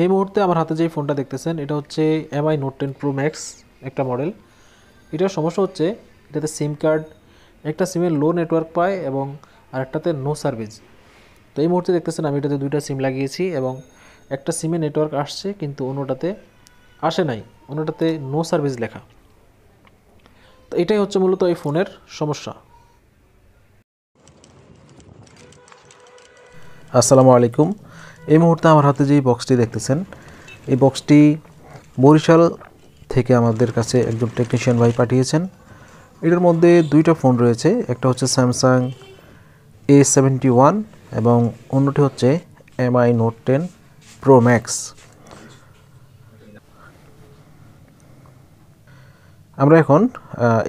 এই মুহূর্তে আমার হাতে যেই ফোনটা দেখতেছেন এটা হচ্ছে এমআই নোট 10 প্রো ম্যাক্স একটা মডেল। এটার সমস্যা হচ্ছে এটাতে সিম কার্ড, একটা সিমের লো নেটওয়ার্ক পায় এবং আরেকটাতে নো সার্ভিস। তো এই মুহূর্তে দেখতেছেন আমি এটাতে দুইটা সিম লাগিয়েছি এবং একটা সিমে নেটওয়ার্ক আসছে কিন্তু অন্যটাতে আসে নাই, অন্যটাতে নো সার্ভিস লেখা। তো এটাই হচ্ছে মূলত এই ফোনের সমস্যা। আসসালামু আলাইকুম। এই মুহূর্তে আমার হাতে যেই বক্সটি দেখতেছেন এই বক্সটি বরিশাল থেকে আমাদের কাছে একজন টেকনিশিয়ান ভাই পাঠিয়েছেন। এটার মধ্যে দুইটা ফোন রয়েছে, একটা হচ্ছে স্যামসাং A71 এবং অন্যটি হচ্ছে এমআই নোট 10 প্রো ম্যাক্স। আমরা এখন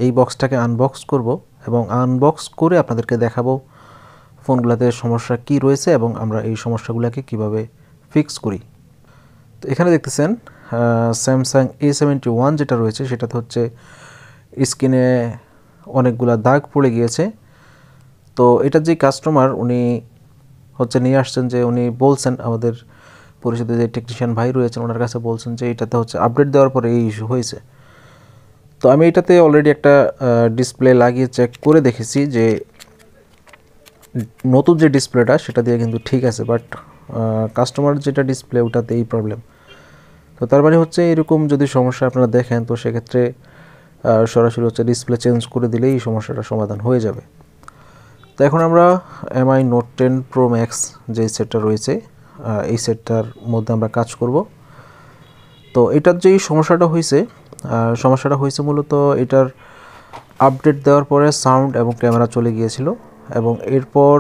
এই বক্সটাকে আনবক্স করব এবং আনবক্স করে আপনাদেরকে দেখাবো ফোনগুলোতে সমস্যা কি রয়েছে এবং আমরা এই সমস্যাগুলোকে কিভাবে ফিক্স করি। তো এখানে দেখতেছেন স্যামসাং A71 যেটা রয়েছে সেটাতে হচ্ছে স্ক্রিনে অনেকগুলা দাগ পড়ে গিয়েছে। তো এটার যে কাস্টমার উনি হচ্ছে নিয়ে আসছেন, যে উনি বলছেন আমাদের পরিচিত যে টেকনিশিয়ান ভাই রয়েছেন ওনার কাছে বলছেন যে এটাতে হচ্ছে আপডেট দেওয়ার পরে এই ইস্যু হয়েছে। তো আমি এটাতে অলরেডি একটা ডিসপ্লে লাগিয়ে চেক করে দেখেছি যে নতুন যে ডিসপ্লেটা সেটা দিয়ে কিন্তু ঠিক আছে, বাট কাস্টমার যেটা ডিসপ্লে ওটাতে এই প্রবলেম। তো তার মানে হচ্ছে এরকম যদি সমস্যা আপনারা দেখেন তো সেক্ষেত্রে সরাসরি হচ্ছে ডিসপ্লে চেঞ্জ করে দিলেই এই সমস্যাটা সমাধান হয়ে যাবে। তো এখন আমরা এমআই নোট 10 প্রো ম্যাক্স যে সেটটা রয়েছে এই সেটটার মধ্যে আমরা কাজ করব। তো এটার যেই সমস্যাটা হয়েছে মূলত এটার আপডেট দেওয়ার পরে সাউন্ড এবং ক্যামেরা চলে গিয়েছিল এবং এরপর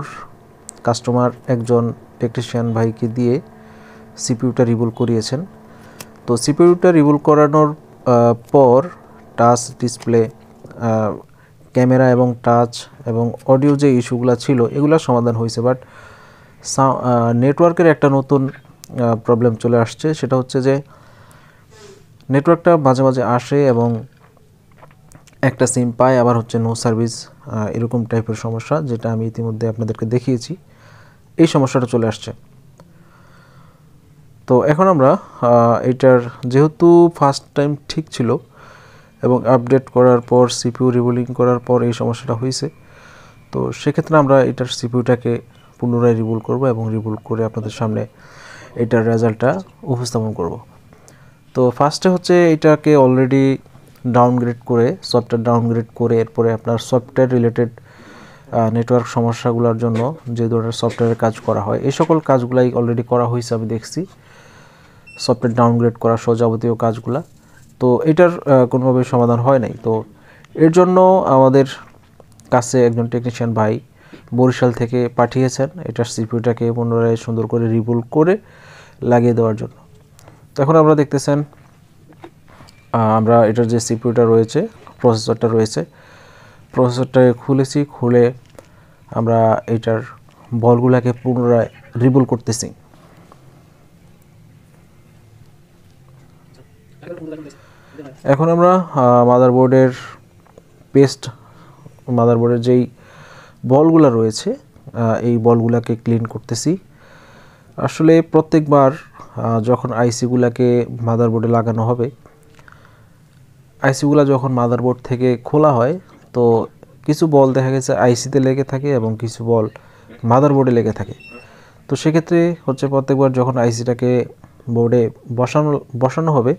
কাস্টমার একজন টেকনিশিয়ান ভাইকে দিয়ে সিপিইউটা রিবুল করিয়েছেন। তো সিপিইউটা রিবুল করানোর পর টাচ ডিসপ্লে, ক্যামেরা এবং টাচ এবং অডিও যে ইস্যুগুলো ছিল এগুলোর সমাধান হয়েছে, বাট নেটওয়ার্কের একটা নতুন প্রবলেম চলে আসছে। সেটা হচ্ছে যে নেটওয়ার্কটা মাঝে মাঝে আসে এবং একটা সিম পায় আবার হচ্ছে নো সার্ভিস, এরকম টাইপের সমস্যা যেটা আমি ইতিমধ্যে আপনাদেরকে দেখিয়েছি। এই সমস্যাটা চলে আসছে। তো এখন আমরা এটার যেহেতু ফার্স্ট টাইম ঠিক ছিল এবং আপডেট করার পর সিপিইউ রিবোলিং করার পর এই সমস্যাটা হয়েছে, তো সেক্ষেত্রে আমরা এটার সিপিইউটাকে পুনরায় রিবুল করব এবং রিবুল করে আপনাদের সামনে এটার রেজাল্টটা উপস্থাপন করব। তো ফার্স্টে হচ্ছে এটাকে অলরেডি ডাউনগ্রেড করে, সফটওয়্যার ডাউনগ্রেড করে এরপরে আপনার সফটওয়্যার রিলেটেড নেটওয়ার্ক সমস্যাগুলোর জন্য যে ধরনের সফটওয়্যারের কাজ করা হয় এই সকল কাজগুলাই অলরেডি করা হয়েছে, আমি দেখছি সফটওয়্যার ডাউনগ্রেড করা সহ যাবতীয় কাজগুলা। তো এটার কোনোভাবে সমাধান হয় নাই। তো এর জন্য আমাদের কাছে একজন টেকনিশিয়ান ভাই বরিশাল থেকে পাঠিয়েছেন এটার সিপিইউটাকে পুনরায় সুন্দর করে রিবুল করে লাগিয়ে দেওয়ার জন্য। তো এখন আমরা দেখতেছেন আমরা এটার যে সিপিইউটা রয়েছে, প্রসেসরটা রয়েছে, প্রসেসরটাকে খুলেছি, খুলে আমরা এটার বলগুলোকে পুনরায় রিবুল করতেছি। এখন আমরা মাদারবোর্ডের যেই বলগুলো রয়েছে এই বলগুলোকে ক্লিন করতেছি। আসলে প্রত্যেকবার যখন আইসিগুলোকে মাদারবোর্ডে লাগানো হবে, আইসিগুলো যখন মাদারবোর্ড থেকে খোলা হয় তো কিছু বল দেখা গেছে আইসিতে লেগে থাকে এবং কিছু বল মাদারবোর্ডে লেগে থাকে। তো সেক্ষেত্রে হচ্ছে প্রত্যেকবার যখন আইসিটাকে বোর্ডে বসানো হবে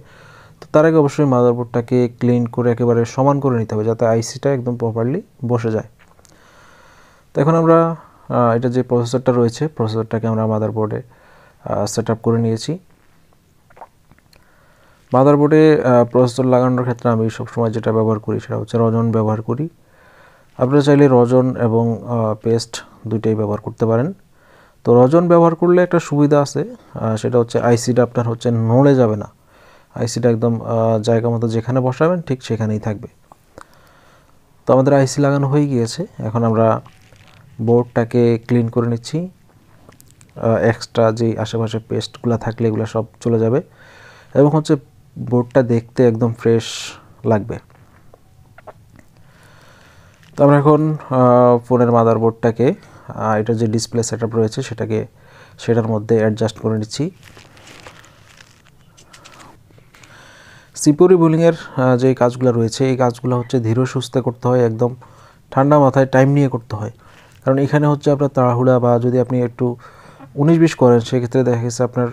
তো তার আগে অবশ্যই মাদারবোর্ডটাকে ক্লিন করে একেবারে সমান করে নিতে হবে যাতে আইসিটা একদম প্রপারলি বসে যায়। তো এখন আমরা এটা যে প্রসেসরটা রয়েছে প্রসেসরটাকে আমরা মাদারবোর্ডে সেট আপ করে নিয়েছি। মাদারবোর্ডে প্রসেসর লাগানোর ক্ষেত্রে আমি সবসময় যেটা ব্যবহার করি সেটা হচ্ছে রজন ব্যবহার করি। আপনারা চাইলে রজন এবং পেস্ট দুইটাই ব্যবহার করতে পারেন। তো রজন ব্যবহার করলে একটা সুবিধা আছে, সেটা হচ্ছে আইসিটা আপনার হচ্ছে নড়ে যাবে না, আইসিটা একদম জায়গা মতো যেখানে বসাবেন ঠিক সেখানেই থাকবে। তো আমাদের আইসি লাগানো হয়ে গিয়েছে, এখন আমরা বোর্ডটাকে ক্লিন করে নিচ্ছি। এক্সট্রা যেই আশেপাশে পেস্টগুলো থাকলে এগুলো সব চলে যাবে এবং হচ্ছে বোর্ডটা দেখতে একদম ফ্রেশ লাগবে। তো আমরা এখন ফোনের মাদারবোর্ডটাকে এটা যে ডিসপ্লে সেটআপ রয়েছে সেটার মধ্যে অ্যাডজাস্ট করে নিচ্ছি। সিপিইউ রিবোলিংয়ের যে কাজগুলো রয়েছে এই কাজগুলো হচ্ছে ধীরে সুস্থে করতে হয়, একদম ঠান্ডা মাথায় টাইম নিয়ে করতে হয়। কারণ এখানে হচ্ছে আপনার তাড়াহুড়া বা যদি আপনি একটু 19-20 করেন সেক্ষেত্রে দেখা গেছে আপনার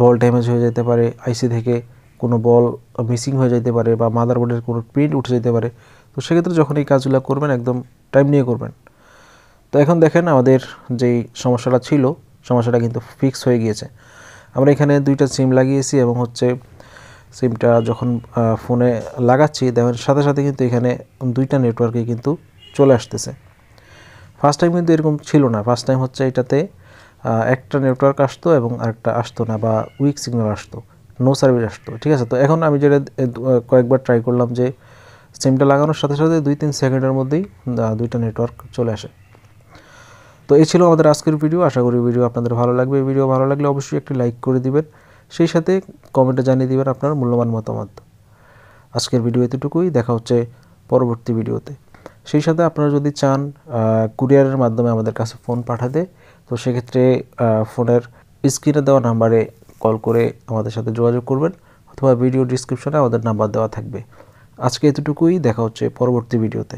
বল ড্যামেজ হয়ে যেতে পারে, আইসি থেকে কোনো বল মিসিং হয়ে যেতে পারে বা মাদারবোর্ডের কোনো প্রিন্ট উঠে যেতে পারে। তো সেক্ষেত্রে যখন এই কাজগুলো করবেন একদম টাইম নিয়ে করবেন। তো এখন দেখেন আমাদের যেই সমস্যাটা ছিল সমস্যাটা কিন্তু ফিক্স হয়ে গিয়েছে। আমরা এখানে 2টা সিম লাগিয়েছি এবং হচ্ছে সিমটা যখন ফোনে লাগাচ্ছি দেখেন সাথে সাথে কিন্তু এখানে 2টা নেটওয়ার্কে কিন্তু চলে আসতেছে। ফার্স্ট টাইম কিন্তু এরকম ছিল না। ফার্স্ট টাইম হচ্ছে এটাতে একটা নেটওয়ার্ক আসতো এবং আরেকটা আসতো না বা উইক সিগন্যাল আসতো, নো সার্ভিস আসতো। ঠিক আছে, তো এখন আমি যেটা কয়েকবার ট্রাই করলাম যে সিমটা লাগানোর সাথে সাথে 2-3 সেকেন্ডের মধ্যেই 2টা নেটওয়ার্ক চলে আসে। তো এই ছিল আমাদের আজকের ভিডিও। আশা করি ভিডিও আপনাদের ভালো লাগবে। ভিডিও ভালো লাগলে অবশ্যই একটি লাইক করে দিবেন, সেই সাথে কমেন্টে জানিয়ে দিবেন আপনার মূল্যবান মতামত। আজকের ভিডিও এতটুকুই, দেখা হচ্ছে পরবর্তী ভিডিওতে। সেই সাথে আপনারা যদি চান কুরিয়ারের মাধ্যমে আমাদের কাছে ফোন পাঠাতে, তো সেক্ষেত্রে ফোনের স্ক্রিনে দেওয়া নাম্বারে কল করে আমাদের সাথে যোগাযোগ করবেন, অথবা ভিডিও ডিসক্রিপশনে আমাদের নাম্বার দেওয়া থাকবে। আজকে এতটুকুই, দেখা হচ্ছে পরবর্তী ভিডিওতে।